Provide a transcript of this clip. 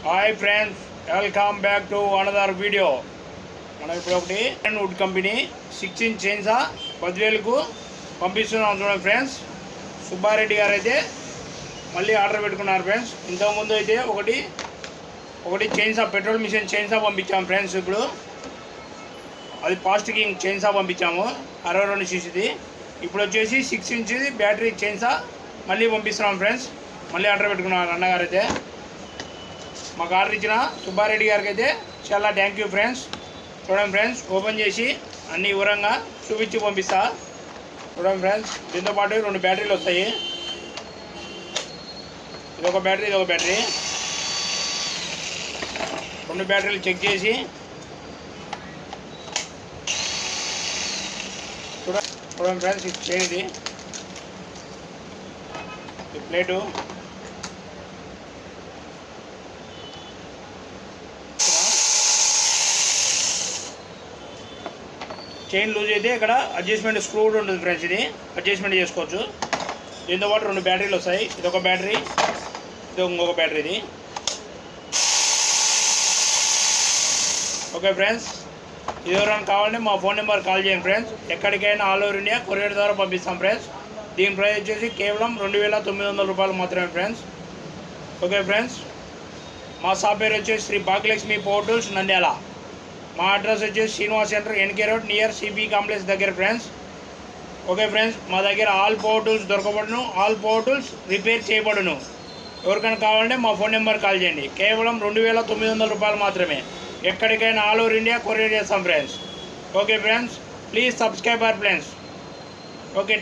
Hi friends, welcome back to another video. మనం ఇప్పుడు ఒకటి వుడ్ కంపెనీ 6 ఇంచ్ చైన్సా 10,000కు పంపిస్తున్నాం. చూడండి ఫ్రెండ్స్, సుబ్బారెడ్డి గారు అయితే మళ్ళీ ఆర్డర్ పెట్టుకున్నారు ఫ్రెండ్స్. ఇంతకుముందు అయితే ఒకటి చైన్సా పెట్రోల్ మిషన్ చైన్సా పంపించాము ఫ్రెండ్స్. ఇప్పుడు అది ఫాస్ట్ కింగ్ చైన్సా పంపించాము 62 cc. ఇప్పుడు వచ్చేసి 6 ఇంచ్ బ్యాటరీ చైన్సా మళ్ళీ పంపిస్తున్నాం ఫ్రెండ్స్. మళ్ళీ ఆర్డర్ పెట్టుకున్నారు అన్నగారు అయితే. మాకు ఆర్డర్ ఇచ్చిన సుబ్బారెడ్డి గారికి అయితే చాలా థ్యాంక్ యూ ఫ్రెండ్స్. చూడండి ఫ్రెండ్స్, ఓపెన్ చేసి అన్ని వివరంగా చూపించి పంపిస్తా. చూడండి ఫ్రెండ్స్, దీంతో పాటు 2 బ్యాటరీలు వస్తాయి. ఇదొక బ్యాటరీ, ఇదొక బ్యాటరీ. 2 బ్యాటరీలు చెక్ చేసి చూడండి ఫ్రెండ్స్, ఇది చేయనిది ఈ ప్లేటు. చైన్ లూజ్ అయితే ఇక్కడ అడ్జస్ట్మెంట్ స్క్రూ ఉంటుంది ఫ్రెండ్స్. ఇది అడ్జస్ట్మెంట్ చేసుకోవచ్చు. దీంతో పాటు 2 బ్యాటరీలు వస్తాయి. ఇదొక బ్యాటరీ, ఇది ఇంకొక బ్యాటరీ. ఇది ఓకే ఫ్రెండ్స్. ఇది ఎవరైనా కావాలంటే మా ఫోన్ నెంబర్ కాల్ చేయండి ఫ్రెండ్స్. ఎక్కడికైనా ఆల్ ఓవర్ ఇండియా కొరియర్ ద్వారా పంపిస్తాం ఫ్రెండ్స్. దీని ప్రైస్ వచ్చేసి కేవలం 2,900 రూపాయలు మాత్రమే ఫ్రెండ్స్. ఓకే ఫ్రెండ్స్, మా షాప్ పేరు వచ్చేసి శ్రీ భాగ్యలక్ష్మి పవర్ టూల్స్ నంద్యాల. మా అడ్రస్ వచ్చేసి Srinivas centre, NK road, near CB complex దగ్గర ఫ్రెండ్స్. ఓకే ఫ్రెండ్స్, మా దగ్గర ఆల్ పవర్ టూల్స్ దొరకబడును, ఆల్ పవర్ టూల్స్ రిపేర్ చేయబడును. ఎవరికైనా కావాలంటే మా ఫోన్ నెంబర్ కాల్ చేయండి. కేవలం 2,900 రూపాయలు మాత్రమే. ఎక్కడికైనా ఆల్ ఓవర్ ఇండియా కొరియర్ చేస్తాం friends. Okay friends, please subscribe our friends. Okay.